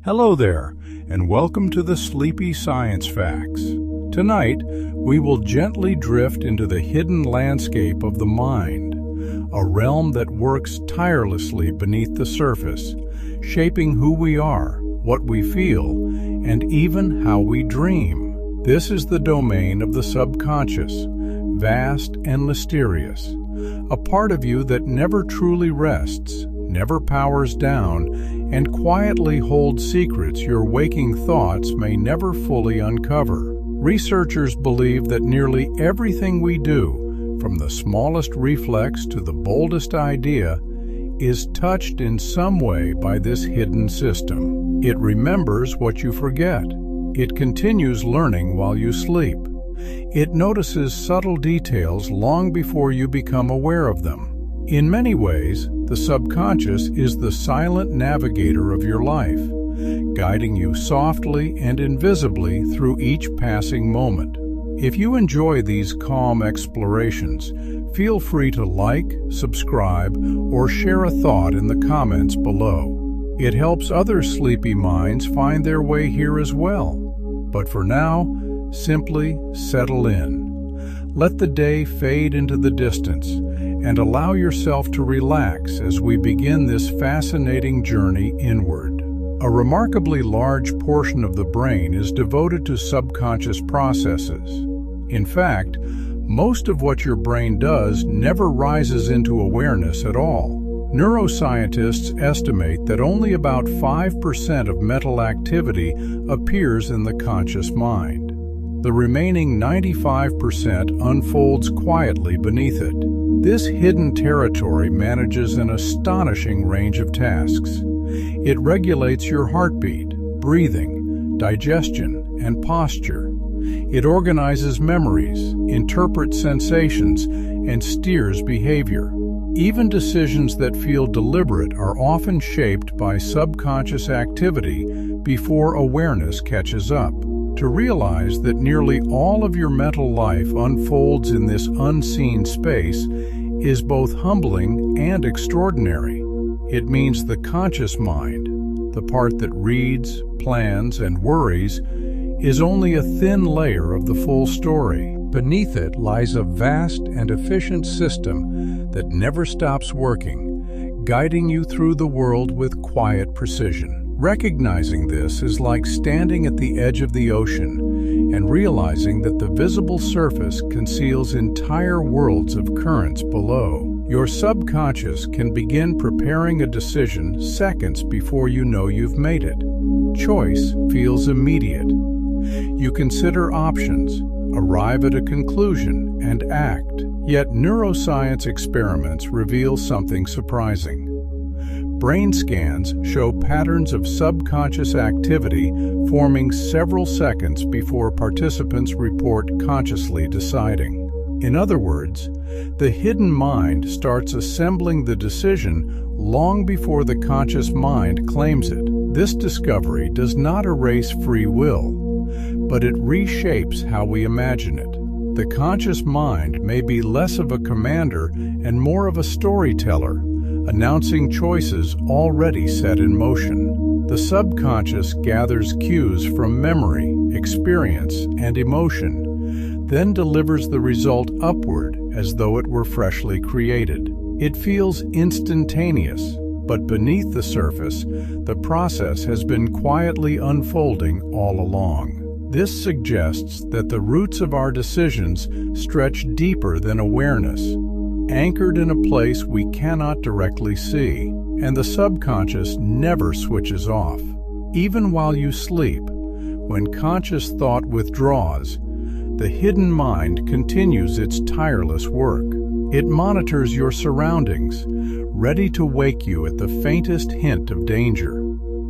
Hello there, and welcome to the Sleepy Science Facts. Tonight, we will gently drift into the hidden landscape of the mind, a realm that works tirelessly beneath the surface, shaping who we are, what we feel, and even how we dream. This is the domain of the subconscious, vast and mysterious, a part of you that never truly rests, never powers down, and quietly holds secrets your waking thoughts may never fully uncover. Researchers believe that nearly everything we do, from the smallest reflex to the boldest idea, is touched in some way by this hidden system. It remembers what you forget. It continues learning while you sleep. It notices subtle details long before you become aware of them. In many ways, the subconscious is the silent navigator of your life, guiding you softly and invisibly through each passing moment. If you enjoy these calm explorations, feel free to like, subscribe, or share a thought in the comments below. It helps other sleepy minds find their way here as well. But for now, simply settle in. Let the day fade into the distance and allow yourself to relax as we begin this fascinating journey inward. A remarkably large portion of the brain is devoted to subconscious processes. In fact, most of what your brain does never rises into awareness at all. Neuroscientists estimate that only about 5% of mental activity appears in the conscious mind. The remaining 95% unfolds quietly beneath it. This hidden territory manages an astonishing range of tasks. It regulates your heartbeat, breathing, digestion, and posture. It organizes memories, interprets sensations, and steers behavior. Even decisions that feel deliberate are often shaped by subconscious activity before awareness catches up. To realize that nearly all of your mental life unfolds in this unseen space is both humbling and extraordinary. It means the conscious mind, the part that reads, plans, and worries, is only a thin layer of the full story. Beneath it lies a vast and efficient system that never stops working, guiding you through the world with quiet precision. Recognizing this is like standing at the edge of the ocean and realizing that the visible surface conceals entire worlds of currents below. Your subconscious can begin preparing a decision seconds before you know you've made it. Choice feels immediate. You consider options, arrive at a conclusion, and act. Yet neuroscience experiments reveal something surprising. Brain scans show patterns of subconscious activity forming several seconds before participants report consciously deciding. In other words, the hidden mind starts assembling the decision long before the conscious mind claims it. This discovery does not erase free will, but it reshapes how we imagine it. The conscious mind may be less of a commander and more of a storyteller, announcing choices already set in motion. The subconscious gathers cues from memory, experience, and emotion, then delivers the result upward as though it were freshly created. It feels instantaneous, but beneath the surface, the process has been quietly unfolding all along. This suggests that the roots of our decisions stretch deeper than awareness, anchored in a place we cannot directly see, and the subconscious never switches off. Even while you sleep, when conscious thought withdraws, the hidden mind continues its tireless work. It monitors your surroundings, ready to wake you at the faintest hint of danger.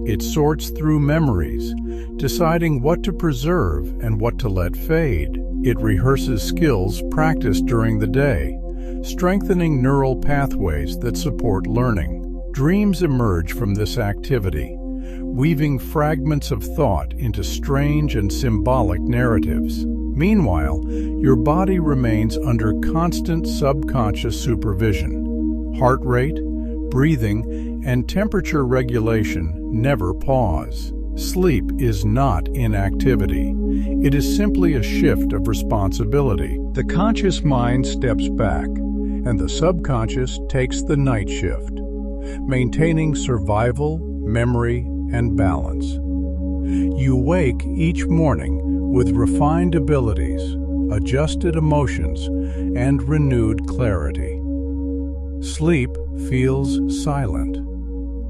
It sorts through memories, deciding what to preserve and what to let fade. It rehearses skills practiced during the day, strengthening neural pathways that support learning. Dreams emerge from this activity, weaving fragments of thought into strange and symbolic narratives. Meanwhile, your body remains under constant subconscious supervision. Heart rate, breathing, and temperature regulation never pause. Sleep is not inactivity. It is simply a shift of responsibility. The conscious mind steps back, and the subconscious takes the night shift, maintaining survival, memory, and balance. You wake each morning with refined abilities, adjusted emotions, and renewed clarity. Sleep feels silent.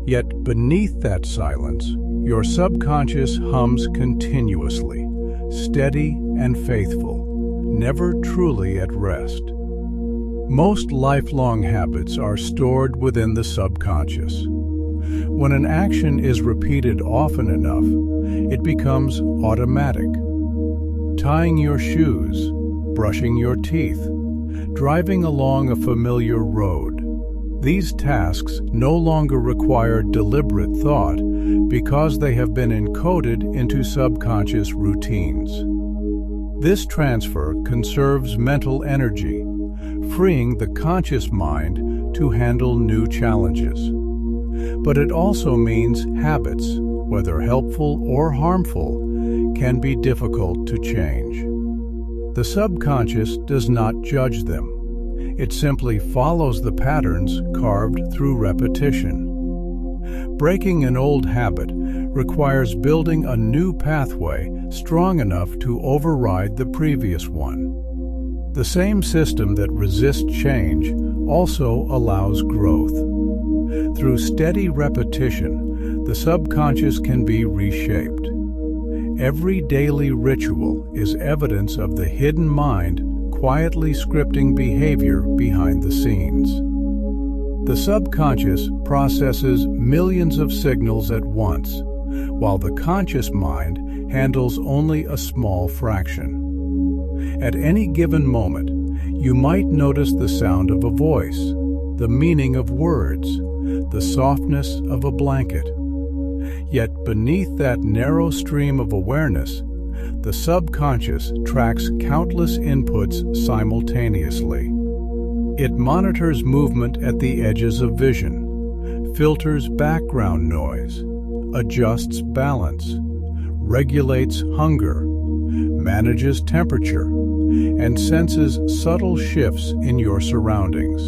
Yet beneath that silence, your subconscious hums continuously, steady and faithful, never truly at rest. Most lifelong habits are stored within the subconscious. When an action is repeated often enough, it becomes automatic. Tying your shoes, brushing your teeth, driving along a familiar road. These tasks no longer require deliberate thought because they have been encoded into subconscious routines. This transfer conserves mental energy, freeing the conscious mind to handle new challenges. But it also means habits, whether helpful or harmful, can be difficult to change. The subconscious does not judge them. It simply follows the patterns carved through repetition. Breaking an old habit requires building a new pathway strong enough to override the previous one. The same system that resists change also allows growth. Through steady repetition, the subconscious can be reshaped. Every daily ritual is evidence of the hidden mind quietly scripting behavior behind the scenes. The subconscious processes millions of signals at once, while the conscious mind handles only a small fraction. At any given moment, you might notice the sound of a voice, the meaning of words, the softness of a blanket. Yet beneath that narrow stream of awareness, the subconscious tracks countless inputs simultaneously. It monitors movement at the edges of vision, filters background noise, adjusts balance, regulates hunger, manages temperature, and senses subtle shifts in your surroundings.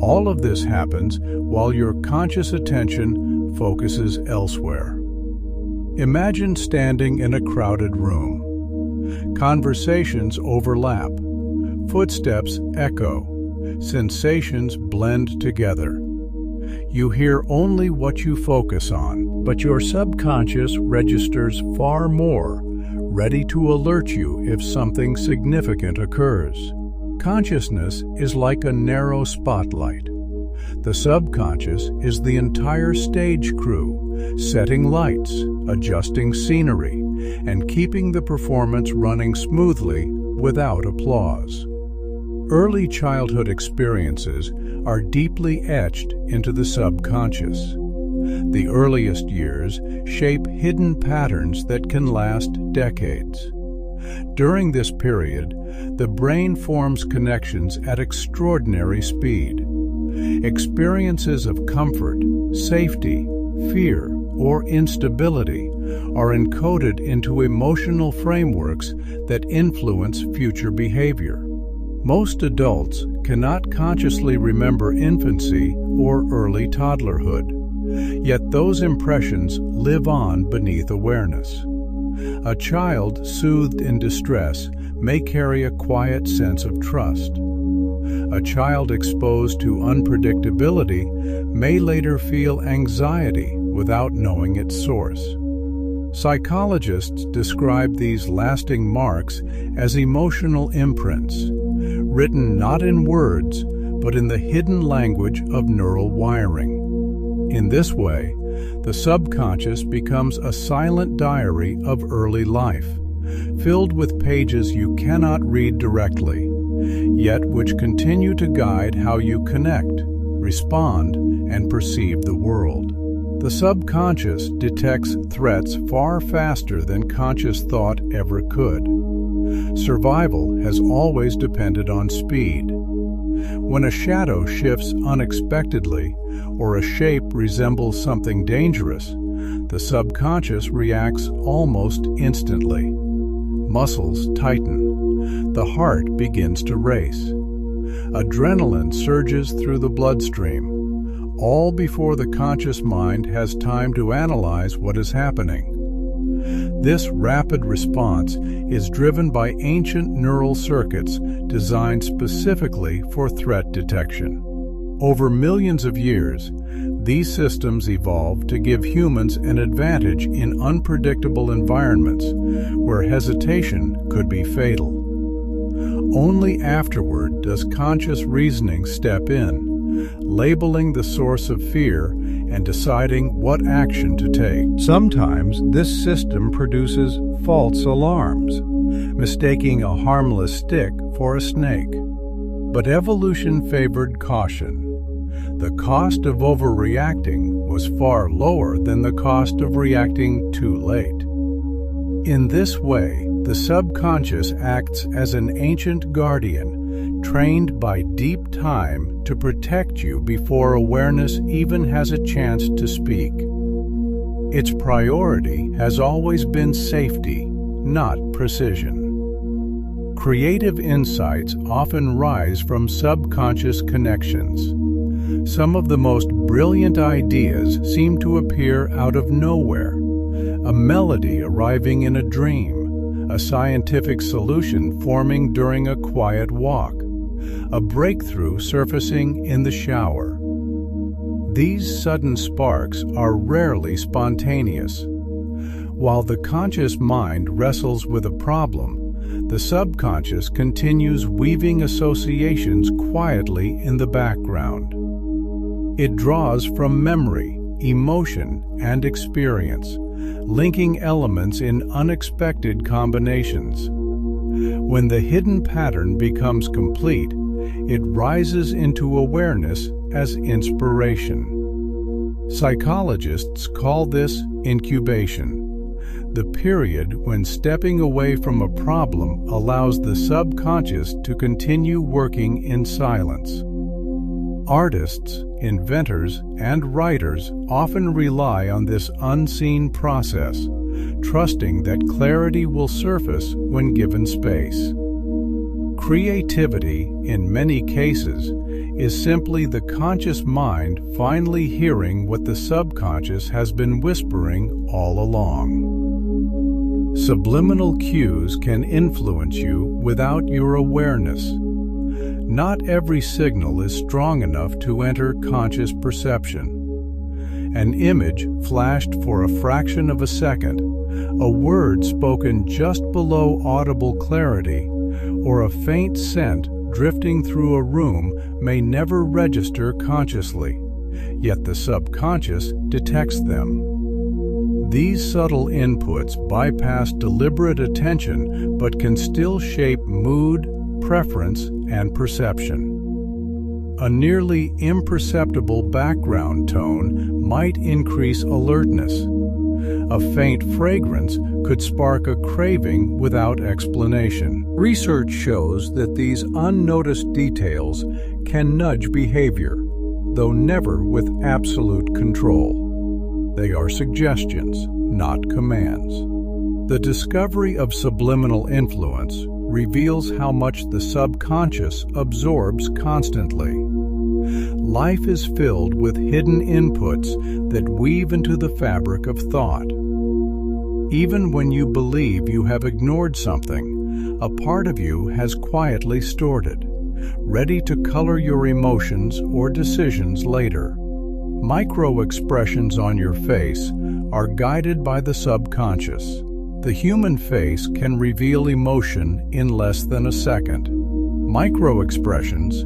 All of this happens while your conscious attention focuses elsewhere. Imagine standing in a crowded room. Conversations overlap, footsteps echo, sensations blend together. You hear only what you focus on, but your subconscious registers far more, ready to alert you if something significant occurs. Consciousness is like a narrow spotlight. The subconscious is the entire stage crew, setting lights, adjusting scenery, and keeping the performance running smoothly without applause. Early childhood experiences are deeply etched into the subconscious. The earliest years shape hidden patterns that can last decades. During this period, the brain forms connections at extraordinary speed. Experiences of comfort, safety, fear, or instability are encoded into emotional frameworks that influence future behavior. Most adults cannot consciously remember infancy or early toddlerhood, yet those impressions live on beneath awareness. A child soothed in distress may carry a quiet sense of trust. A child exposed to unpredictability may later feel anxiety without knowing its source. Psychologists describe these lasting marks as emotional imprints, written not in words, but in the hidden language of neural wiring. In this way, the subconscious becomes a silent diary of early life, filled with pages you cannot read directly, yet which continue to guide how you connect, respond, and perceive the world. The subconscious detects threats far faster than conscious thought ever could. Survival has always depended on speed. When a shadow shifts unexpectedly or a shape resembles something dangerous, The subconscious reacts almost instantly. Muscles tighten. The heart begins to race. Adrenaline surges through the bloodstream, all before the conscious mind has time to analyze what is happening. This rapid response is driven by ancient neural circuits designed specifically for threat detection. Over millions of years, these systems evolved to give humans an advantage in unpredictable environments where hesitation could be fatal. Only afterward does conscious reasoning step in, labeling the source of fear and deciding what action to take. Sometimes this system produces false alarms, mistaking a harmless stick for a snake. But evolution favored caution. The cost of overreacting was far lower than the cost of reacting too late. In this way, the subconscious acts as an ancient guardian, trained by deep time to protect you before awareness even has a chance to speak. Its priority has always been safety, not precision. Creative insights often rise from subconscious connections. Some of the most brilliant ideas seem to appear out of nowhere. A melody arriving in a dream, a scientific solution forming during a quiet walk, a breakthrough surfacing in the shower. These sudden sparks are rarely spontaneous. While the conscious mind wrestles with a problem, the subconscious continues weaving associations quietly in the background. It draws from memory, emotion, and experience, linking elements in unexpected combinations. When the hidden pattern becomes complete, it rises into awareness as inspiration. Psychologists call this incubation, the period when stepping away from a problem allows the subconscious to continue working in silence. Artists, inventors, and writers often rely on this unseen process, trusting that clarity will surface when given space. Creativity, in many cases, is simply the conscious mind finally hearing what the subconscious has been whispering all along. Subliminal cues can influence you without your awareness. Not every signal is strong enough to enter conscious perception. An image flashed for a fraction of a second, a word spoken just below audible clarity, or a faint scent drifting through a room may never register consciously, yet the subconscious detects them. These subtle inputs bypass deliberate attention but can still shape mood, preference, and perception. A nearly imperceptible background tone might increase alertness. A faint fragrance could spark a craving without explanation. Research shows that these unnoticed details can nudge behavior, though never with absolute control. They are suggestions, not commands. The discovery of subliminal influence reveals how much the subconscious absorbs constantly. Life is filled with hidden inputs that weave into the fabric of thought. Even when you believe you have ignored something, a part of you has quietly stored it, ready to color your emotions or decisions later. Micro-expressions on your face are guided by the subconscious. The human face can reveal emotion in less than a second. Micro-expressions,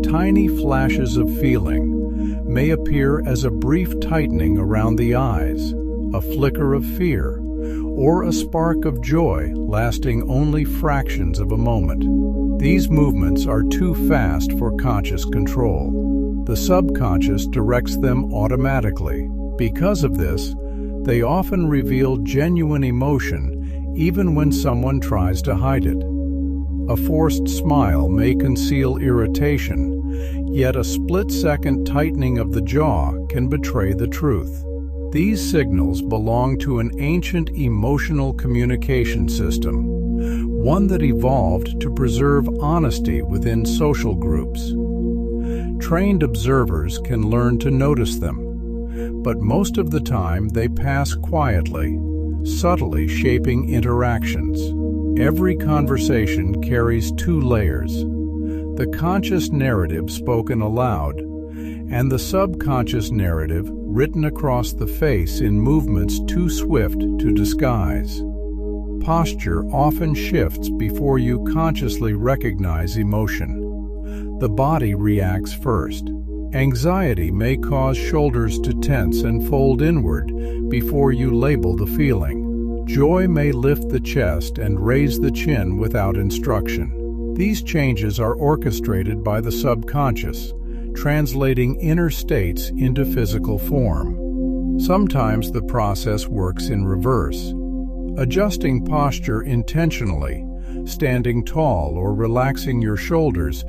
tiny flashes of feeling, may appear as a brief tightening around the eyes, a flicker of fear, or a spark of joy lasting only fractions of a moment. These movements are too fast for conscious control. The subconscious directs them automatically. Because of this, they often reveal genuine emotion even when someone tries to hide it. A forced smile may conceal irritation, yet a split-second tightening of the jaw can betray the truth. These signals belong to an ancient emotional communication system, one that evolved to preserve honesty within social groups. Trained observers can learn to notice them, but most of the time they pass quietly, subtly shaping interactions. Every conversation carries two layers: the conscious narrative spoken aloud, and the subconscious narrative written across the face in movements too swift to disguise. Posture often shifts before you consciously recognize emotion. The body reacts first. Anxiety may cause shoulders to tense and fold inward before you label the feeling. Joy may lift the chest and raise the chin without instruction. These changes are orchestrated by the subconscious, translating inner states into physical form. Sometimes the process works in reverse. Adjusting posture intentionally, standing tall or relaxing your shoulders,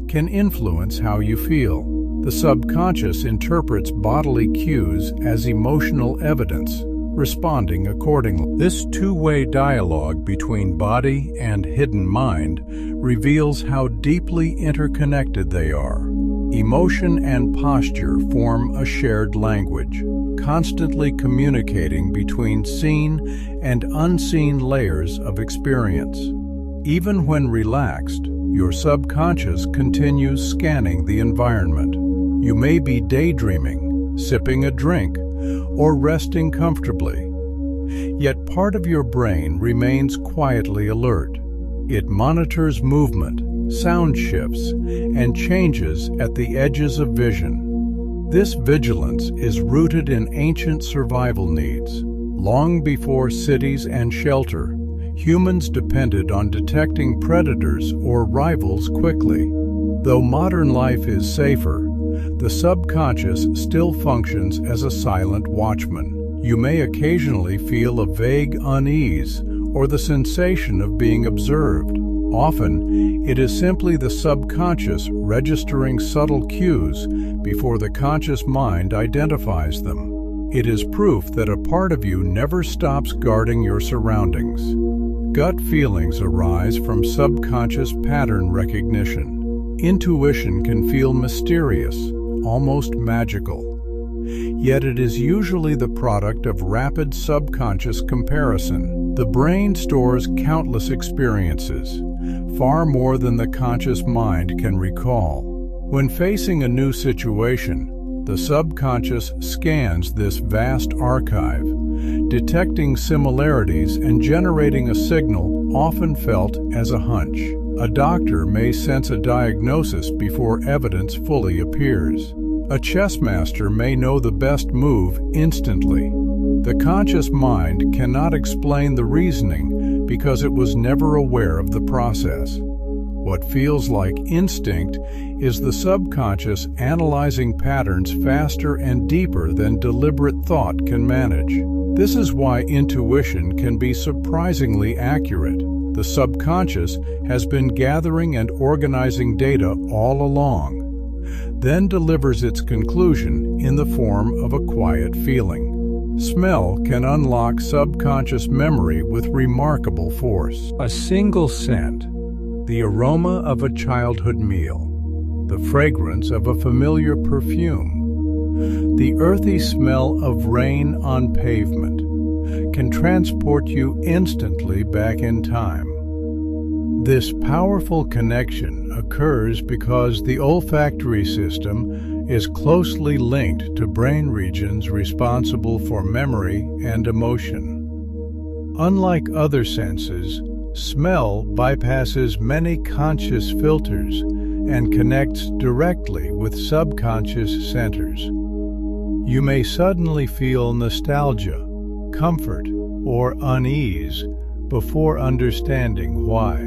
can influence how you feel. The subconscious interprets bodily cues as emotional evidence, responding accordingly. This two-way dialogue between body and hidden mind reveals how deeply interconnected they are. Emotion and posture form a shared language, constantly communicating between seen and unseen layers of experience. Even when relaxed, your subconscious continues scanning the environment. You may be daydreaming, sipping a drink, or resting comfortably. Yet part of your brain remains quietly alert. It monitors movement, sound shifts, and changes at the edges of vision. This vigilance is rooted in ancient survival needs. Long before cities and shelter, humans depended on detecting predators or rivals quickly. Though modern life is safer, the subconscious still functions as a silent watchman. You may occasionally feel a vague unease or the sensation of being observed. Often, it is simply the subconscious registering subtle cues before the conscious mind identifies them. It is proof that a part of you never stops guarding your surroundings. Gut feelings arise from subconscious pattern recognition. Intuition can feel mysterious, almost magical. Yet it is usually the product of rapid subconscious comparison. The brain stores countless experiences, far more than the conscious mind can recall. When facing a new situation, the subconscious scans this vast archive, detecting similarities and generating a signal often felt as a hunch. A doctor may sense a diagnosis before evidence fully appears. A chess master may know the best move instantly. The conscious mind cannot explain the reasoning because it was never aware of the process. What feels like instinct is the subconscious analyzing patterns faster and deeper than deliberate thought can manage. This is why intuition can be surprisingly accurate. The subconscious has been gathering and organizing data all along, then delivers its conclusion in the form of a quiet feeling. Smell can unlock subconscious memory with remarkable force. A single scent, the aroma of a childhood meal, the fragrance of a familiar perfume, the earthy smell of rain on pavement, can transport you instantly back in time. This powerful connection occurs because the olfactory system is closely linked to brain regions responsible for memory and emotion. Unlike other senses, smell bypasses many conscious filters and connects directly with subconscious centers. You may suddenly feel nostalgia, comfort, or unease before understanding why.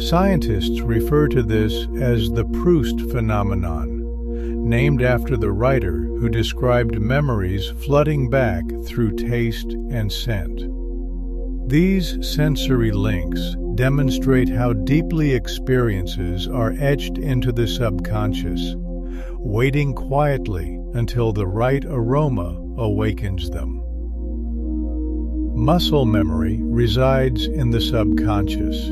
Scientists refer to this as the Proust phenomenon, named after the writer who described memories flooding back through taste and scent. These sensory links demonstrate how deeply experiences are etched into the subconscious, waiting quietly until the right aroma awakens them. Muscle memory resides in the subconscious.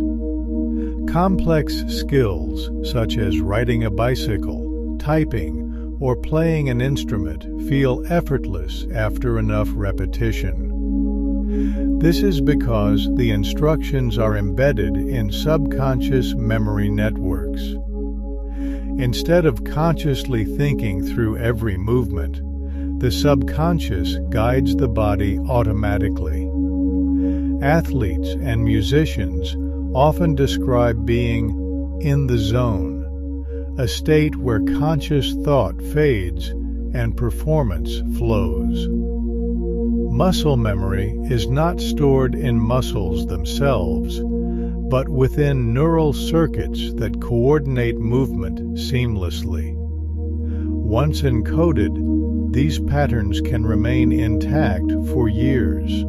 Complex skills such as riding a bicycle, typing, or playing an instrument feel effortless after enough repetition. This is because the instructions are embedded in subconscious memory networks. Instead of consciously thinking through every movement, the subconscious guides the body automatically. Athletes and musicians often describe being in the zone, a state where conscious thought fades and performance flows. Muscle memory is not stored in muscles themselves, but within neural circuits that coordinate movement seamlessly. Once encoded, these patterns can remain intact for years.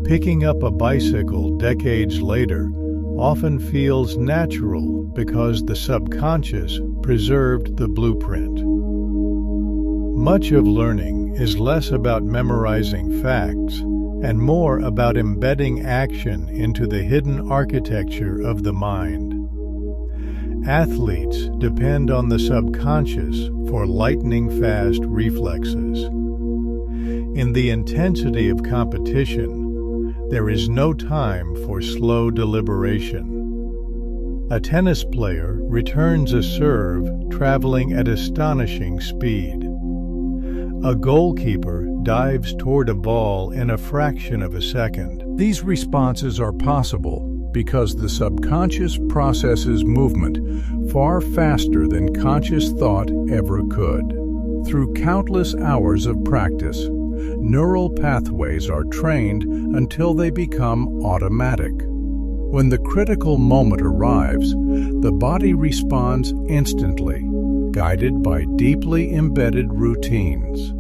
Picking up a bicycle decades later often feels natural because the subconscious preserved the blueprint. Much of learning is less about memorizing facts and more about embedding action into the hidden architecture of the mind. Athletes depend on the subconscious for lightning-fast reflexes. In the intensity of competition, there is no time for slow deliberation. A tennis player returns a serve traveling at astonishing speed. A goalkeeper dives toward a ball in a fraction of a second. These responses are possible because the subconscious processes movement far faster than conscious thought ever could. Through countless hours of practice, neural pathways are trained until they become automatic. When the critical moment arrives, the body responds instantly, guided by deeply embedded routines.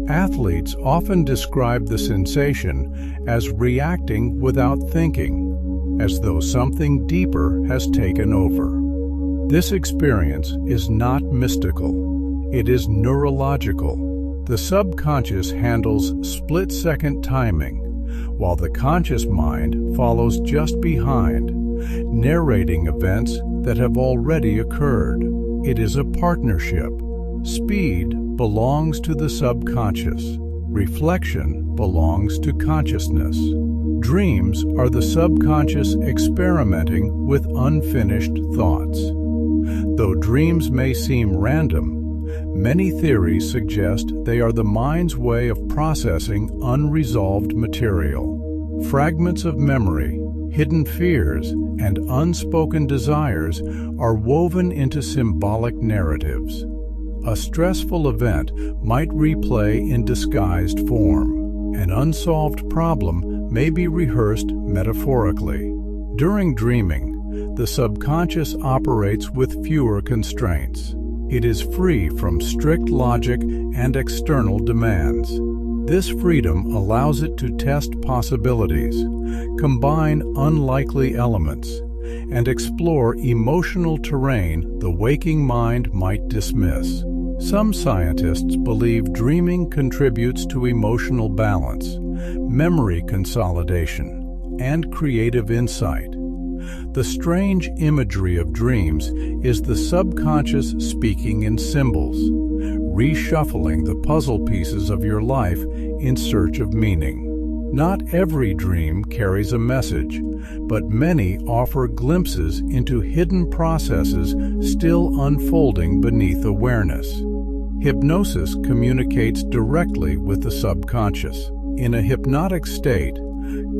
Athletes often describe the sensation as reacting without thinking, as though something deeper has taken over. This experience is not mystical, it is neurological. The subconscious handles split-second timing, while the conscious mind follows just behind, narrating events that have already occurred. It is a partnership. Speed belongs to the subconscious. Reflection belongs to consciousness. Dreams are the subconscious experimenting with unfinished thoughts. Though dreams may seem random, many theories suggest they are the mind's way of processing unresolved material. Fragments of memory, hidden fears, and unspoken desires are woven into symbolic narratives. A stressful event might replay in disguised form. An unsolved problem may be rehearsed metaphorically. During dreaming, the subconscious operates with fewer constraints. It is free from strict logic and external demands. This freedom allows it to test possibilities, combine unlikely elements, and explore emotional terrain the waking mind might dismiss. Some scientists believe dreaming contributes to emotional balance, memory consolidation, and creative insight. The strange imagery of dreams is the subconscious speaking in symbols, reshuffling the puzzle pieces of your life in search of meaning. Not every dream carries a message, but many offer glimpses into hidden processes still unfolding beneath awareness. Hypnosis communicates directly with the subconscious. In a hypnotic state,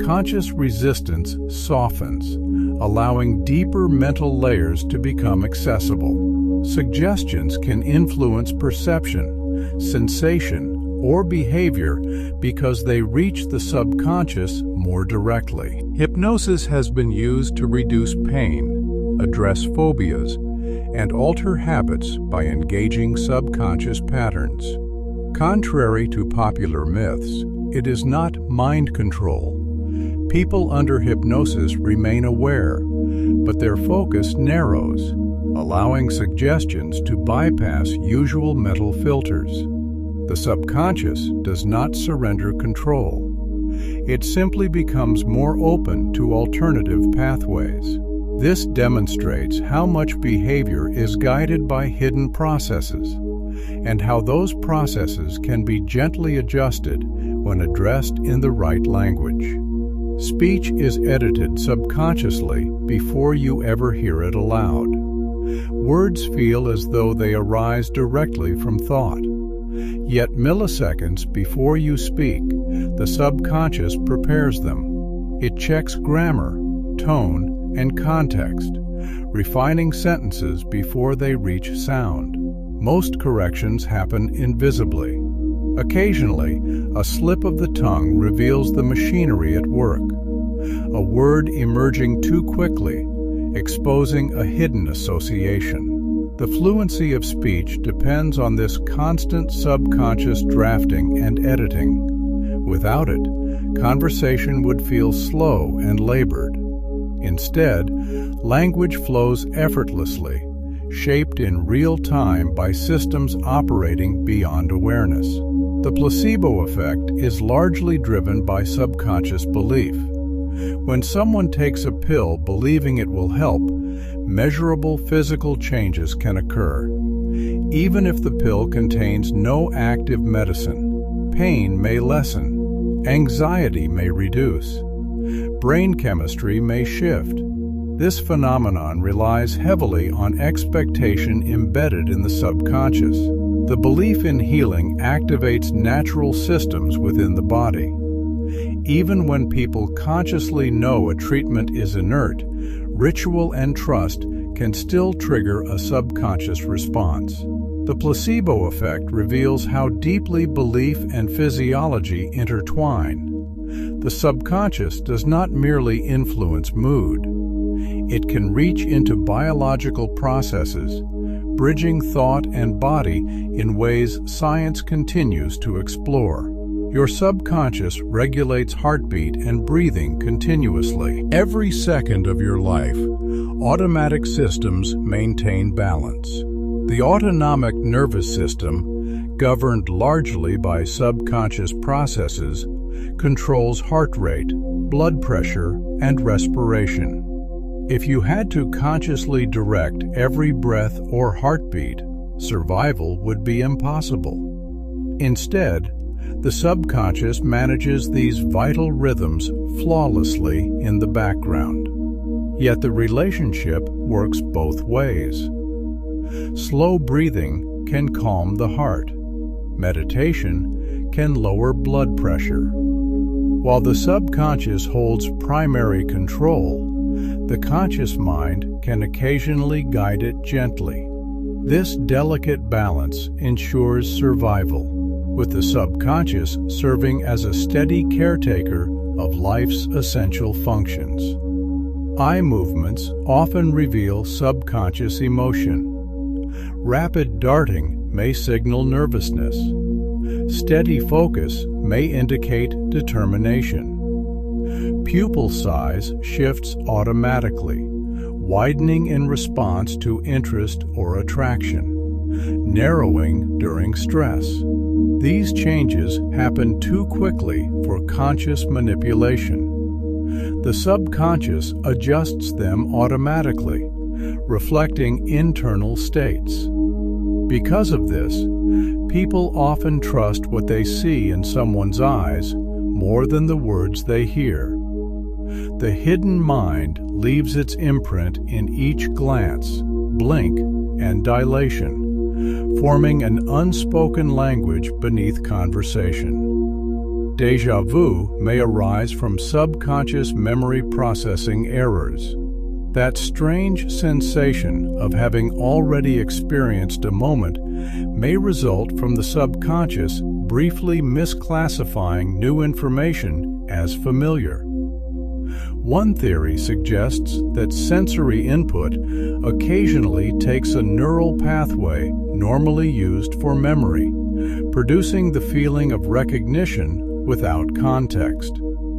conscious resistance softens, allowing deeper mental layers to become accessible. Suggestions can influence perception, sensation, or behavior because they reach the subconscious more directly. Hypnosis has been used to reduce pain, address phobias, and alter habits by engaging subconscious patterns. Contrary to popular myths, it is not mind control. People under hypnosis remain aware, but their focus narrows, allowing suggestions to bypass usual mental filters. The subconscious does not surrender control. It simply becomes more open to alternative pathways. This demonstrates how much behavior is guided by hidden processes, and how those processes can be gently adjusted when addressed in the right language. Speech is edited subconsciously before you ever hear it aloud. Words feel as though they arise directly from thought. Yet milliseconds before you speak, the subconscious prepares them. It checks grammar, tone, and context, refining sentences before they reach sound. Most corrections happen invisibly. Occasionally, a slip of the tongue reveals the machinery at work, a word emerging too quickly, exposing a hidden association. The fluency of speech depends on this constant subconscious drafting and editing. Without it, conversation would feel slow and labored. Instead, language flows effortlessly, shaped in real time by systems operating beyond awareness. The placebo effect is largely driven by subconscious belief. When someone takes a pill believing it will help, measurable physical changes can occur. Even if the pill contains no active medicine, pain may lessen, anxiety may reduce, brain chemistry may shift. This phenomenon relies heavily on expectation embedded in the subconscious. The belief in healing activates natural systems within the body. Even when people consciously know a treatment is inert, ritual and trust can still trigger a subconscious response. The placebo effect reveals how deeply belief and physiology intertwine. The subconscious does not merely influence mood. It can reach into biological processes, bridging thought and body in ways science continues to explore. Your subconscious regulates heartbeat and breathing continuously. Every second of your life, automatic systems maintain balance. The autonomic nervous system, governed largely by subconscious processes, controls heart rate, blood pressure, and respiration. If you had to consciously direct every breath or heartbeat, survival would be impossible. Instead, the subconscious manages these vital rhythms flawlessly in the background. Yet the relationship works both ways. Slow breathing can calm the heart. Meditation can lower blood pressure. While the subconscious holds primary control, the conscious mind can occasionally guide it gently. This delicate balance ensures survival, with the subconscious serving as a steady caretaker of life's essential functions. Eye movements often reveal subconscious emotion. Rapid darting may signal nervousness. Steady focus may indicate determination. Pupil size shifts automatically, widening in response to interest or attraction, narrowing during stress. These changes happen too quickly for conscious manipulation. The subconscious adjusts them automatically, reflecting internal states. Because of this, people often trust what they see in someone's eyes more than the words they hear. The hidden mind leaves its imprint in each glance, blink, and dilation, forming an unspoken language beneath conversation. Déjà vu may arise from subconscious memory processing errors. That strange sensation of having already experienced a moment may result from the subconscious briefly misclassifying new information as familiar. One theory suggests that sensory input occasionally takes a neural pathway normally used for memory, producing the feeling of recognition without context.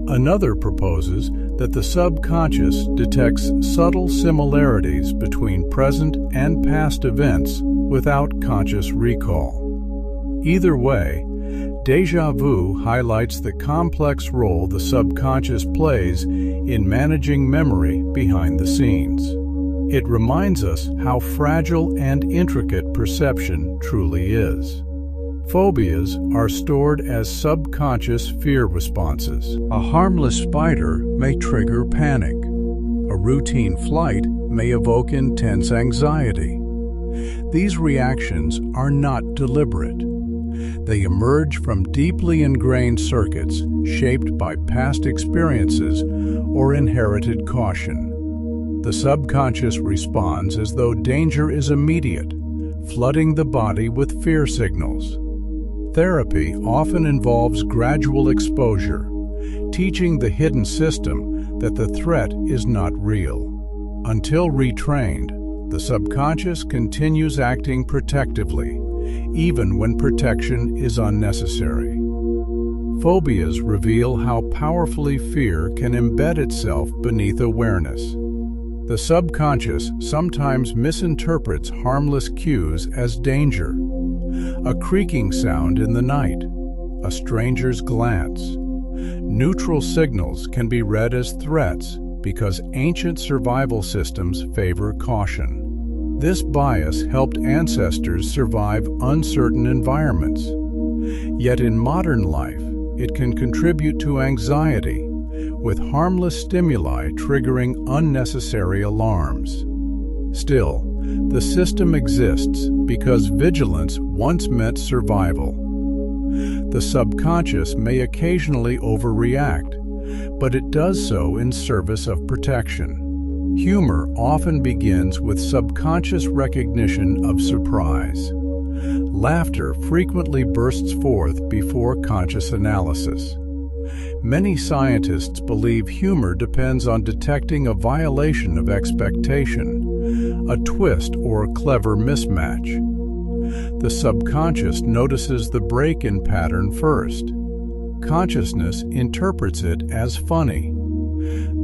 Another proposes that the subconscious detects subtle similarities between present and past events without conscious recall. Either way, déjà vu highlights the complex role the subconscious plays in managing memory behind the scenes. It reminds us how fragile and intricate perception truly is. Phobias are stored as subconscious fear responses. A harmless spider may trigger panic. A routine flight may evoke intense anxiety. These reactions are not deliberate. They emerge from deeply ingrained circuits shaped by past experiences or inherited caution. The subconscious responds as though danger is immediate, flooding the body with fear signals. Therapy often involves gradual exposure, teaching the hidden system that the threat is not real. Until retrained, the subconscious continues acting protectively, even when protection is unnecessary. Phobias reveal how powerfully fear can embed itself beneath awareness. The subconscious sometimes misinterprets harmless cues as danger. A creaking sound in the night, a stranger's glance. Neutral signals can be read as threats because ancient survival systems favor caution. This bias helped ancestors survive uncertain environments. Yet in modern life, it can contribute to anxiety, with harmless stimuli triggering unnecessary alarms. Still, the system exists because vigilance once meant survival. The subconscious may occasionally overreact, but it does so in service of protection. Humor often begins with subconscious recognition of surprise. Laughter frequently bursts forth before conscious analysis. Many scientists believe humor depends on detecting a violation of expectation, a twist or clever mismatch. The subconscious notices the break-in pattern first. Consciousness interprets it as funny.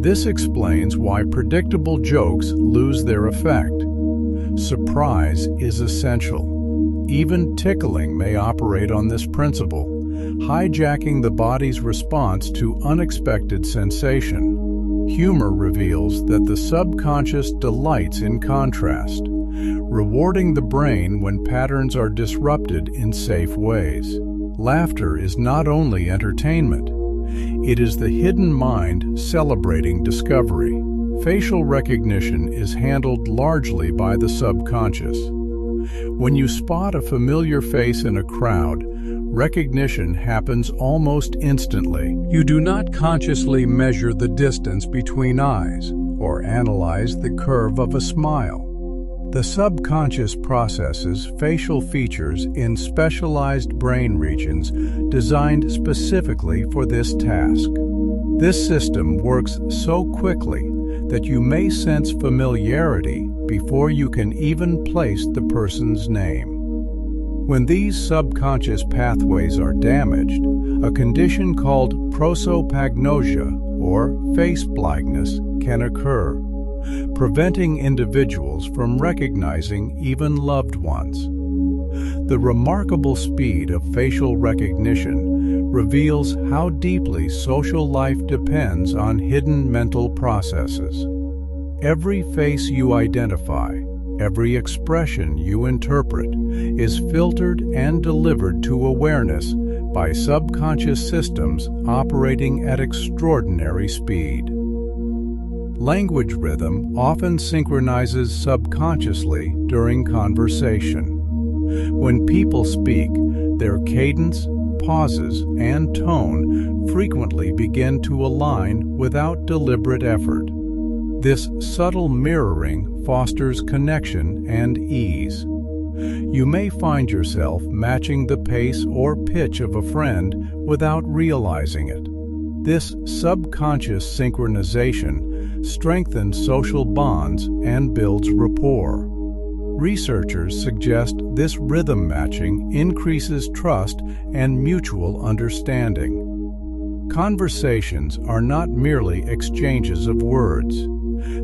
This explains why predictable jokes lose their effect. Surprise is essential. Even tickling may operate on this principle, hijacking the body's response to unexpected sensation. Humor reveals that the subconscious delights in contrast, rewarding the brain when patterns are disrupted in safe ways. Laughter is not only entertainment, it is the hidden mind celebrating discovery. Facial recognition is handled largely by the subconscious. When you spot a familiar face in a crowd, recognition happens almost instantly. You do not consciously measure the distance between eyes or analyze the curve of a smile. The subconscious processes facial features in specialized brain regions designed specifically for this task. This system works so quickly that you may sense familiarity before you can even place the person's name. When these subconscious pathways are damaged, a condition called prosopagnosia, or face blindness, can occur, preventing individuals from recognizing even loved ones. The remarkable speed of facial recognition reveals how deeply social life depends on hidden mental processes. Every face you identify, every expression you interpret, is filtered and delivered to awareness by subconscious systems operating at extraordinary speed. Language rhythm often synchronizes subconsciously during conversation. When people speak, their cadence, pauses, and tone frequently begin to align without deliberate effort. This subtle mirroring fosters connection and ease. You may find yourself matching the pace or pitch of a friend without realizing it. This subconscious synchronization strengthens social bonds and builds rapport. Researchers suggest this rhythm matching increases trust and mutual understanding. Conversations are not merely exchanges of words.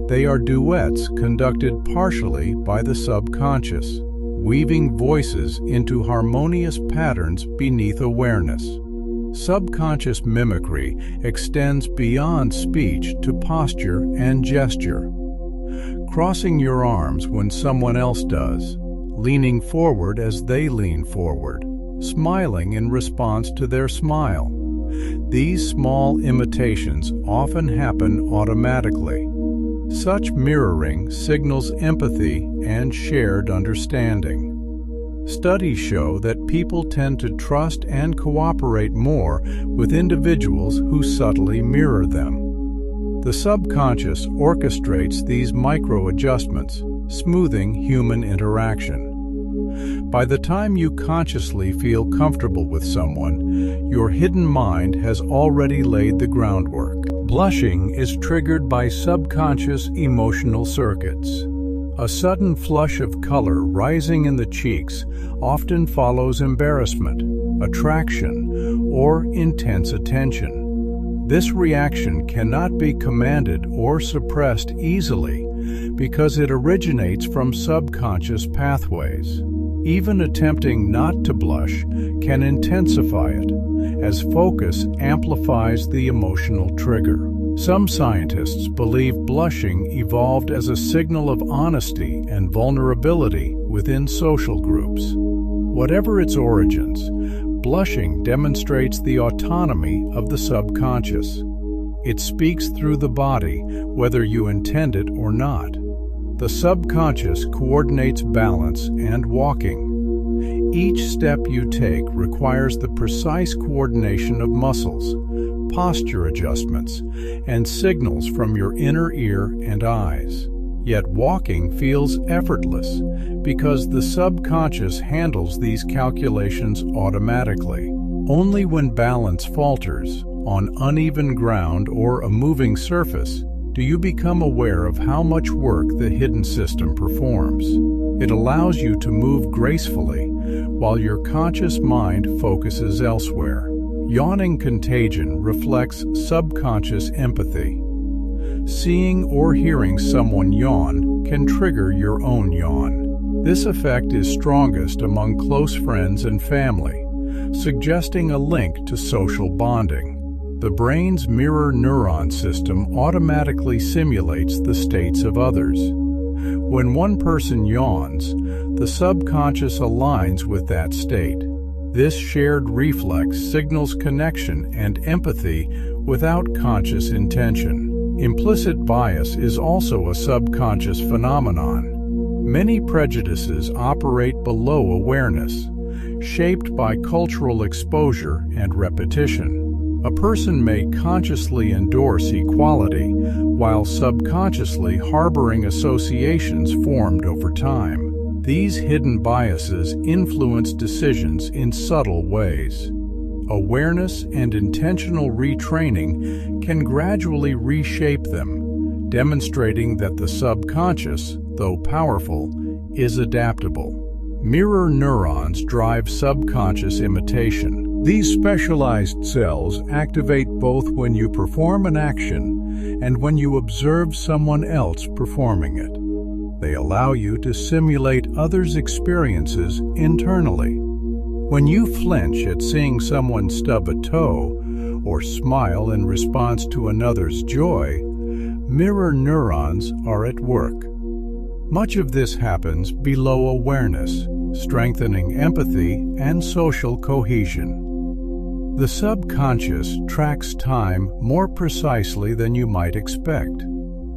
They are duets conducted partially by the subconscious. weaving voices into harmonious patterns beneath awareness. Subconscious mimicry extends beyond speech to posture and gesture. Crossing your arms when someone else does, leaning forward as they lean forward, smiling in response to their smile. These small imitations often happen automatically. Such mirroring signals empathy and shared understanding. Studies show that people tend to trust and cooperate more with individuals who subtly mirror them. The subconscious orchestrates these micro-adjustments, smoothing human interaction. By the time you consciously feel comfortable with someone, your hidden mind has already laid the groundwork. Blushing is triggered by subconscious emotional circuits. A sudden flush of color rising in the cheeks often follows embarrassment, attraction, or intense attention. This reaction cannot be commanded or suppressed easily because it originates from subconscious pathways. Even attempting not to blush can intensify it, as focus amplifies the emotional trigger. Some scientists believe blushing evolved as a signal of honesty and vulnerability within social groups. Whatever its origins, blushing demonstrates the autonomy of the subconscious. It speaks through the body, whether you intend it or not. The subconscious coordinates balance and walking. Each step you take requires the precise coordination of muscles, posture adjustments, and signals from your inner ear and eyes. Yet walking feels effortless because the subconscious handles these calculations automatically. Only when balance falters, on uneven ground or a moving surface, do you become aware of how much work the hidden system performs. It allows you to move gracefully while your conscious mind focuses elsewhere. Yawning contagion reflects subconscious empathy. Seeing or hearing someone yawn can trigger your own yawn. This effect is strongest among close friends and family, suggesting a link to social bonding. The brain's mirror neuron system automatically simulates the states of others. When one person yawns, the subconscious aligns with that state. This shared reflex signals connection and empathy without conscious intention. Implicit bias is also a subconscious phenomenon. Many prejudices operate below awareness, shaped by cultural exposure and repetition. A person may consciously endorse equality while subconsciously harboring associations formed over time. These hidden biases influence decisions in subtle ways. Awareness and intentional retraining can gradually reshape them, demonstrating that the subconscious, though powerful, is adaptable. Mirror neurons drive subconscious imitation. These specialized cells activate both when you perform an action and when you observe someone else performing it. They allow you to simulate others' experiences internally. When you flinch at seeing someone stub a toe or smile in response to another's joy, mirror neurons are at work. Much of this happens below awareness, strengthening empathy and social cohesion. The subconscious tracks time more precisely than you might expect.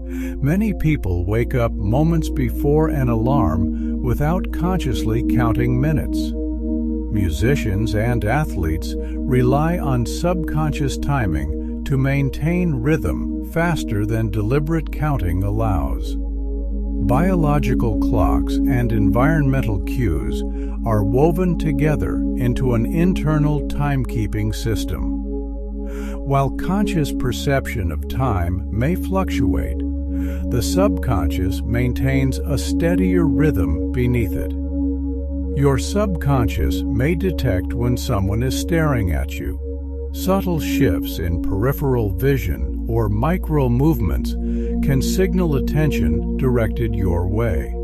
Many people wake up moments before an alarm without consciously counting minutes. Musicians and athletes rely on subconscious timing to maintain rhythm faster than deliberate counting allows. Biological clocks and environmental cues are woven together into an internal timekeeping system. While conscious perception of time may fluctuate, the subconscious maintains a steadier rhythm beneath it. Your subconscious may detect when someone is staring at you. Subtle shifts in peripheral vision or micro movements can signal attention directed your way.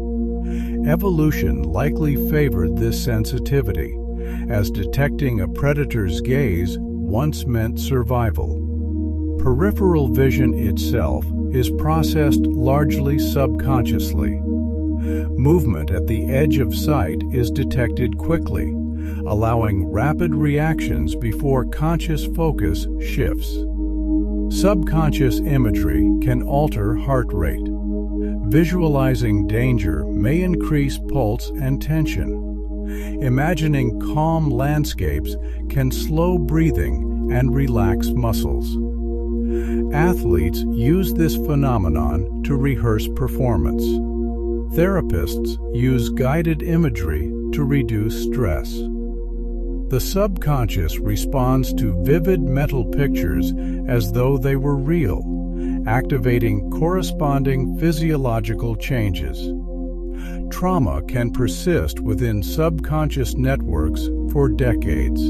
Evolution likely favored this sensitivity, as detecting a predator's gaze once meant survival. Peripheral vision itself is processed largely subconsciously. Movement at the edge of sight is detected quickly, allowing rapid reactions before conscious focus shifts. Subconscious imagery can alter heart rate. Visualizing danger may increase pulse and tension. Imagining calm landscapes can slow breathing and relax muscles. Athletes use this phenomenon to rehearse performance. Therapists use guided imagery to reduce stress. The subconscious responds to vivid mental pictures as though they were real, activating corresponding physiological changes. Trauma can persist within subconscious networks for decades.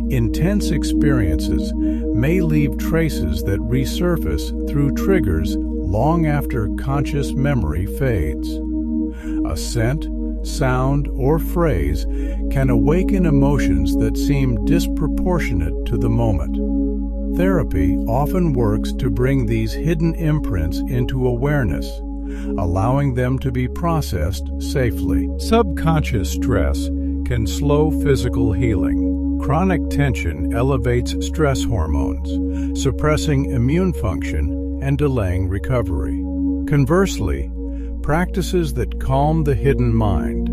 Intense experiences may leave traces that resurface through triggers long after conscious memory fades. A scent, sound, or phrase can awaken emotions that seem disproportionate to the moment. Therapy often works to bring these hidden imprints into awareness, allowing them to be processed safely. Subconscious stress can slow physical healing. Chronic tension elevates stress hormones, suppressing immune function and delaying recovery. Conversely, practices that calm the hidden mind,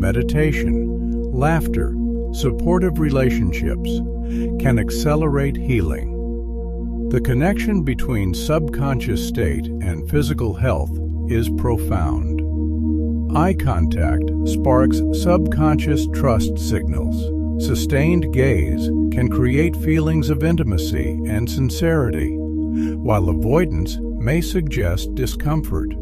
meditation, laughter, supportive relationships, can accelerate healing. The connection between subconscious state and physical health is profound. Eye contact sparks subconscious trust signals. Sustained gaze can create feelings of intimacy and sincerity, while avoidance may suggest discomfort.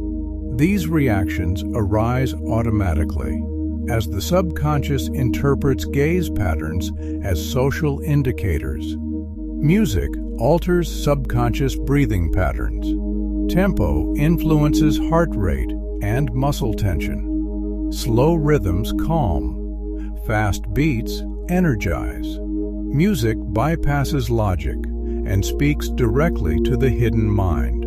These reactions arise automatically, as the subconscious interprets gaze patterns as social indicators. Music alters subconscious breathing patterns. Tempo influences heart rate and muscle tension. Slow rhythms calm. Fast beats energize. Music bypasses logic and speaks directly to the hidden mind,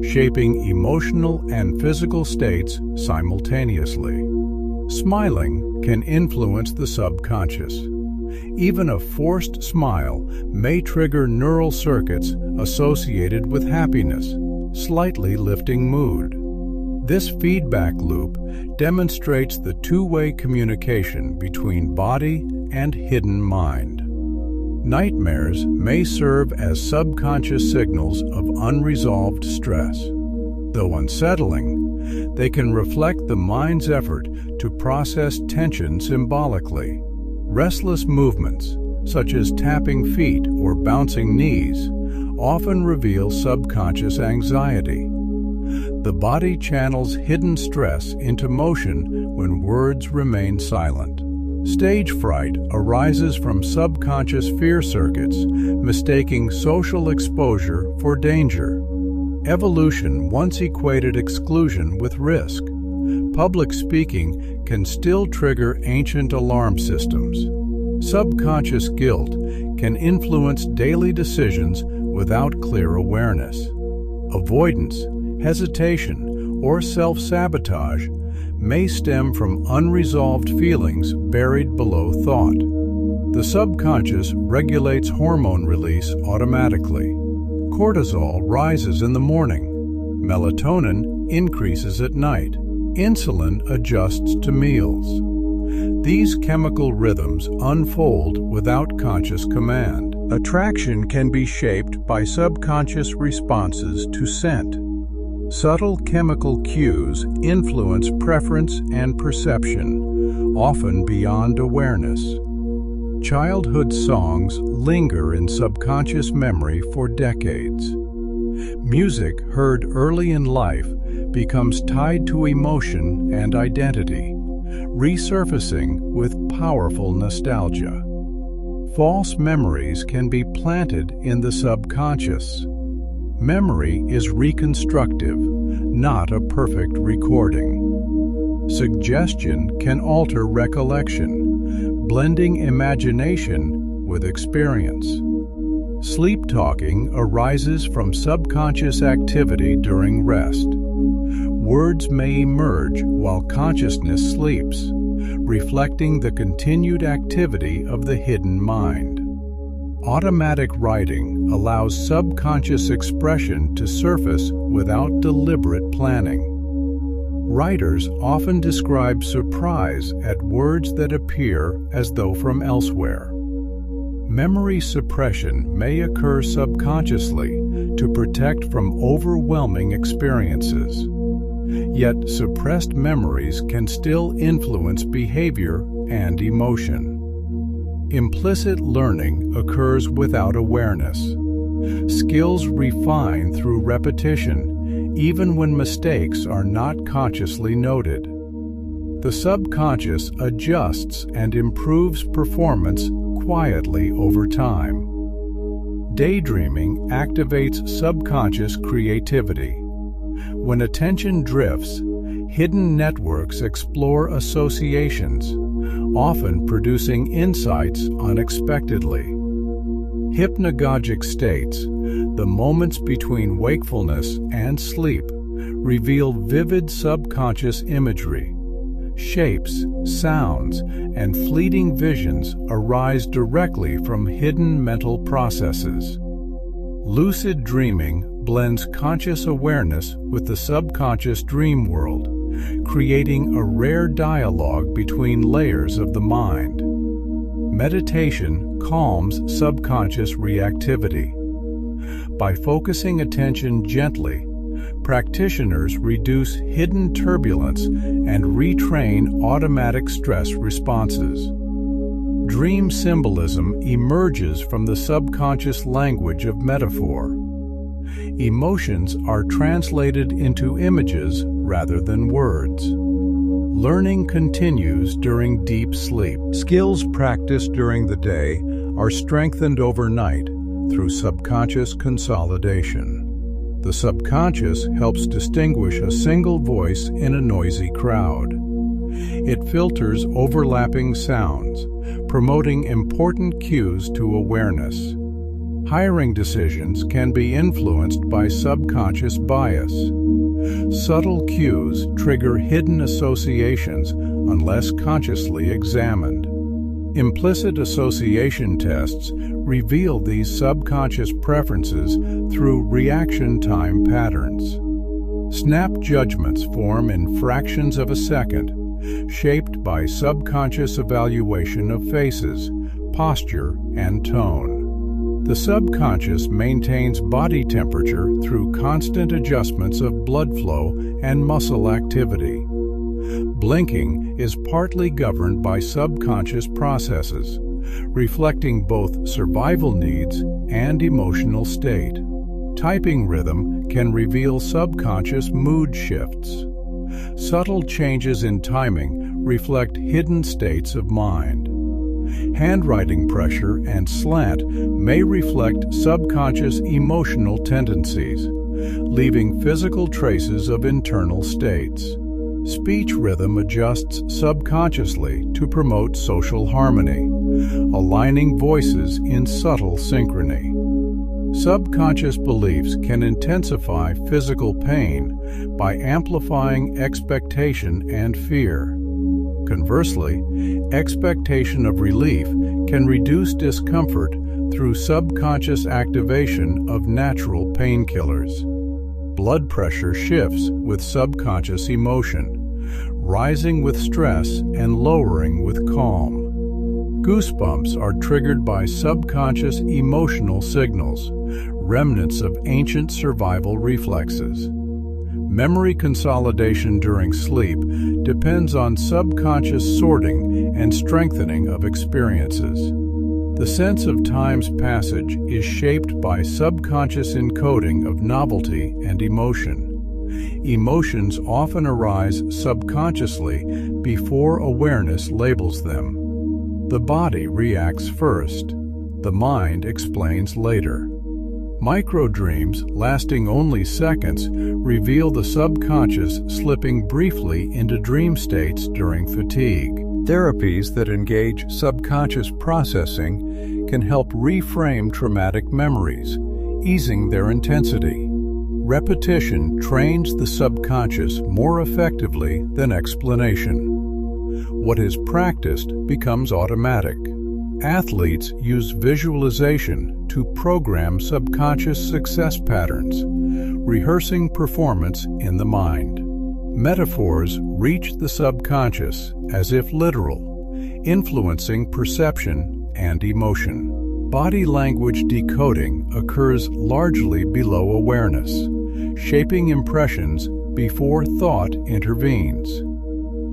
shaping emotional and physical states simultaneously. Smiling can influence the subconscious. Even a forced smile may trigger neural circuits associated with happiness, slightly lifting mood. This feedback loop demonstrates the two-way communication between body and hidden mind. Nightmares may serve as subconscious signals of unresolved stress. Though unsettling, they can reflect the mind's effort to process tension symbolically. Restless movements, such as tapping feet or bouncing knees, often reveal subconscious anxiety. The body channels hidden stress into motion when words remain silent. Stage fright arises from subconscious fear circuits, mistaking social exposure for danger. Evolution once equated exclusion with risk. Public speaking can still trigger ancient alarm systems. Subconscious guilt can influence daily decisions without clear awareness. Avoidance, hesitation, or self-sabotage may stem from unresolved feelings buried below thought. The subconscious regulates hormone release automatically. Cortisol rises in the morning. Melatonin increases at night. Insulin adjusts to meals. These chemical rhythms unfold without conscious command. Attraction can be shaped by subconscious responses to scent. Subtle chemical cues influence preference and perception, often beyond awareness. Childhood songs linger in subconscious memory for decades. Music heard early in life becomes tied to emotion and identity, resurfacing with powerful nostalgia. False memories can be planted in the subconscious. Memory is reconstructive, not a perfect recording. Suggestion can alter recollection, blending imagination with experience. Sleep talking arises from subconscious activity during rest. Words may emerge while consciousness sleeps, reflecting the continued activity of the hidden mind. Automatic writing allows subconscious expression to surface without deliberate planning. Writers often describe surprise at words that appear as though from elsewhere. Memory suppression may occur subconsciously to protect from overwhelming experiences. Yet suppressed memories can still influence behavior and emotion. Implicit learning occurs without awareness. Skills refine through repetition, even when mistakes are not consciously noted. The subconscious adjusts and improves performance quietly over time. Daydreaming activates subconscious creativity. When attention drifts, hidden networks explore associations, often producing insights unexpectedly. Hypnagogic states, the moments between wakefulness and sleep, reveal vivid subconscious imagery. Shapes, sounds, and fleeting visions arise directly from hidden mental processes. Lucid dreaming blends conscious awareness with the subconscious dream world, creating a rare dialogue between layers of the mind. Meditation calms subconscious reactivity. By focusing attention gently, practitioners reduce hidden turbulence and retrain automatic stress responses. Dream symbolism emerges from the subconscious language of metaphor. Emotions are translated into images rather than words. Learning continues during deep sleep. Skills practiced during the day are strengthened overnight through subconscious consolidation. The subconscious helps distinguish a single voice in a noisy crowd. It filters overlapping sounds, promoting important cues to awareness. Hiring decisions can be influenced by subconscious bias. Subtle cues trigger hidden associations unless consciously examined. Implicit association tests reveal these subconscious preferences through reaction time patterns. Snap judgments form in fractions of a second, shaped by subconscious evaluation of faces, posture, and tone. The subconscious maintains body temperature through constant adjustments of blood flow and muscle activity. Blinking is partly governed by subconscious processes, reflecting both survival needs and emotional state. Typing rhythm can reveal subconscious mood shifts. Subtle changes in timing reflect hidden states of mind. Handwriting pressure and slant may reflect subconscious emotional tendencies, leaving physical traces of internal states. Speech rhythm adjusts subconsciously to promote social harmony, aligning voices in subtle synchrony. Subconscious beliefs can intensify physical pain by amplifying expectation and fear. Conversely, expectation of relief can reduce discomfort through subconscious activation of natural painkillers. Blood pressure shifts with subconscious emotion, rising with stress and lowering with calm. Goosebumps are triggered by subconscious emotional signals, remnants of ancient survival reflexes. Memory consolidation during sleep depends on subconscious sorting and strengthening of experiences. The sense of time's passage is shaped by subconscious encoding of novelty and emotion. Emotions often arise subconsciously before awareness labels them. The body reacts first. The mind explains later. Microdreams, lasting only seconds, reveal the subconscious slipping briefly into dream states during fatigue. Therapies that engage subconscious processing can help reframe traumatic memories, easing their intensity. Repetition trains the subconscious more effectively than explanation. What is practiced becomes automatic. Athletes use visualization to program subconscious success patterns, rehearsing performance in the mind. Metaphors reach the subconscious as if literal, influencing perception and emotion. Body language decoding occurs largely below awareness, shaping impressions before thought intervenes.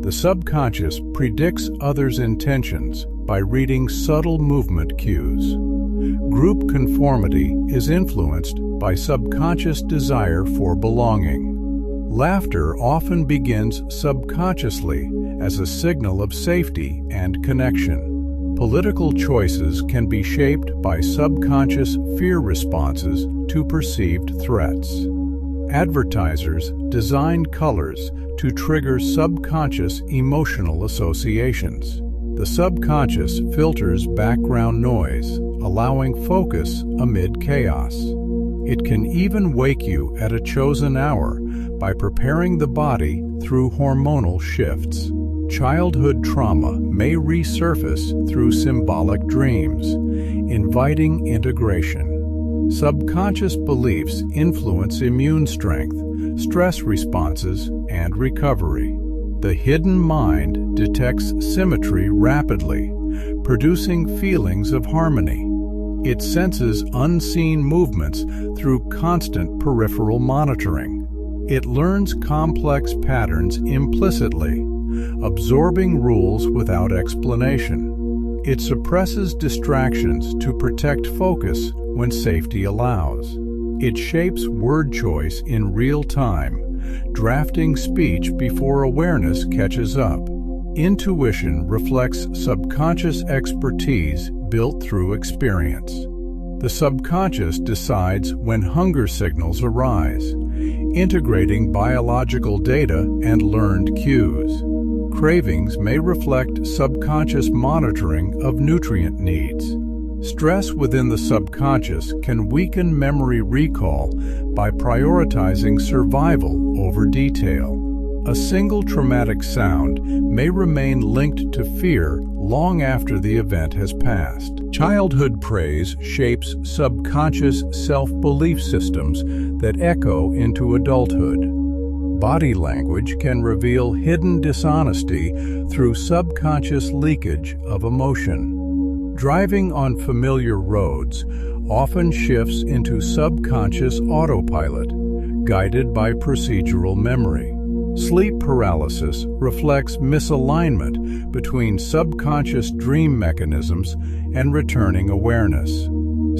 The subconscious predicts others' intentions by reading subtle movement cues. Group conformity is influenced by subconscious desire for belonging. Laughter often begins subconsciously as a signal of safety and connection. Political choices can be shaped by subconscious fear responses to perceived threats. Advertisers design colors to trigger subconscious emotional associations. The subconscious filters background noise, allowing focus amid chaos. It can even wake you at a chosen hour by preparing the body through hormonal shifts. Childhood trauma may resurface through symbolic dreams, inviting integration. Subconscious beliefs influence immune strength, stress responses, and recovery. The hidden mind detects symmetry rapidly, producing feelings of harmony. It senses unseen movements through constant peripheral monitoring. It learns complex patterns implicitly, absorbing rules without explanation. It suppresses distractions to protect focus when safety allows. It shapes word choice in real time, drafting speech before awareness catches up. Intuition reflects subconscious expertise built through experience. The subconscious decides when hunger signals arise, integrating biological data and learned cues. Cravings may reflect subconscious monitoring of nutrient needs. Stress within the subconscious can weaken memory recall by prioritizing survival over detail. A single traumatic sound may remain linked to fear long after the event has passed. Childhood praise shapes subconscious self-belief systems that echo into adulthood. Body language can reveal hidden dishonesty through subconscious leakage of emotion. Driving on familiar roads often shifts into subconscious autopilot, guided by procedural memory. Sleep paralysis reflects misalignment between subconscious dream mechanisms and returning awareness.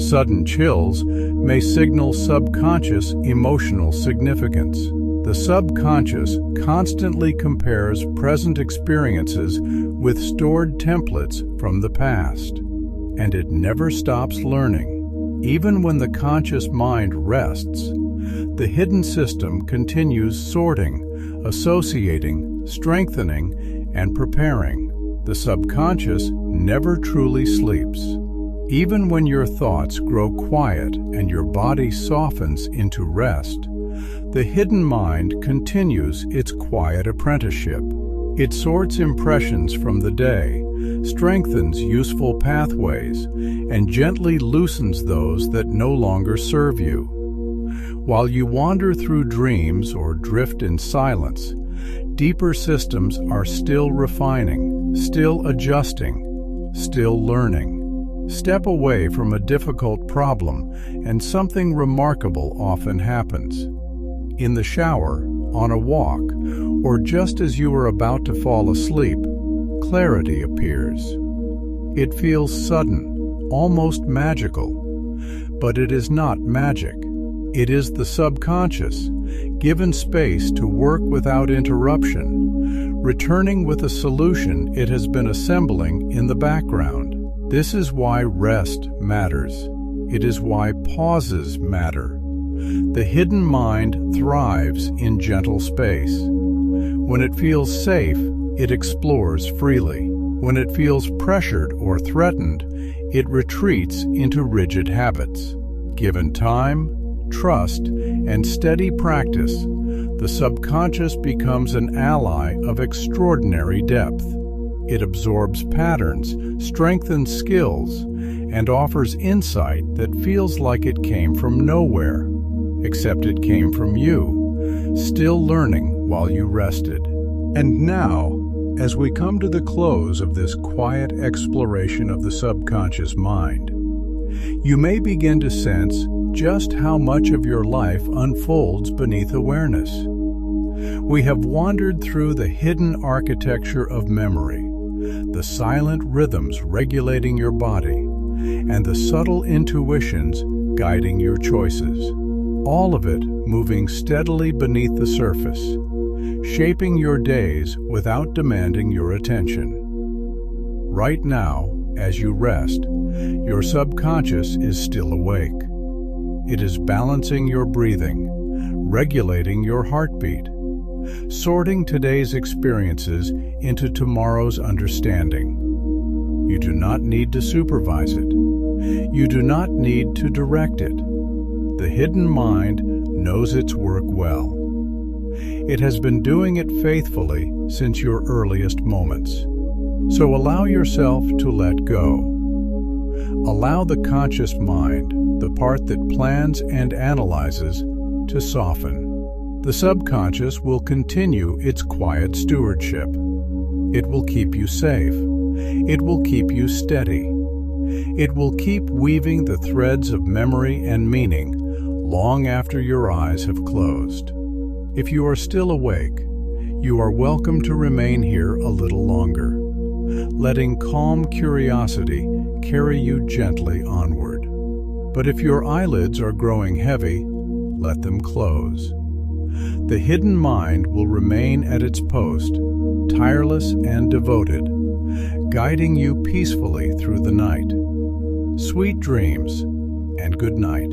Sudden chills may signal subconscious emotional significance. The subconscious constantly compares present experiences with stored templates from the past, and it never stops learning. Even when the conscious mind rests, the hidden system continues sorting, associating, strengthening, and preparing. The subconscious never truly sleeps. Even when your thoughts grow quiet and your body softens into rest, the hidden mind continues its quiet apprenticeship. It sorts impressions from the day, strengthens useful pathways, and gently loosens those that no longer serve you. While you wander through dreams or drift in silence, deeper systems are still refining, still adjusting, still learning. Step away from a difficult problem, and something remarkable often happens. In the shower, on a walk, or just as you are about to fall asleep, clarity appears. It feels sudden, almost magical. But it is not magic. It is the subconscious, given space to work without interruption, returning with a solution it has been assembling in the background. This is why rest matters. It is why pauses matter. The hidden mind thrives in gentle space. When it feels safe, it explores freely. When it feels pressured or threatened, it retreats into rigid habits. Given time, trust, and steady practice, the subconscious becomes an ally of extraordinary depth. It absorbs patterns, strengthens skills, and offers insight that feels like it came from nowhere, except it came from you, still learning while you rested. And now, as we come to the close of this quiet exploration of the subconscious mind, you may begin to sense just how much of your life unfolds beneath awareness. We have wandered through the hidden architecture of memory, the silent rhythms regulating your body, and the subtle intuitions guiding your choices. All of it moving steadily beneath the surface, shaping your days without demanding your attention. Right now, as you rest, your subconscious is still awake. It is balancing your breathing, regulating your heartbeat, sorting today's experiences into tomorrow's understanding. You do not need to supervise it. You do not need to direct it. The hidden mind knows its work well. It has been doing it faithfully since your earliest moments. So allow yourself to let go. Allow the conscious mind, the part that plans and analyzes, to soften. The subconscious will continue its quiet stewardship. It will keep you safe. It will keep you steady. It will keep weaving the threads of memory and meaning long after your eyes have closed. If you are still awake, you are welcome to remain here a little longer, letting calm curiosity carry you gently onward. But if your eyelids are growing heavy, let them close. The hidden mind will remain at its post, tireless and devoted, guiding you peacefully through the night. Sweet dreams and good night.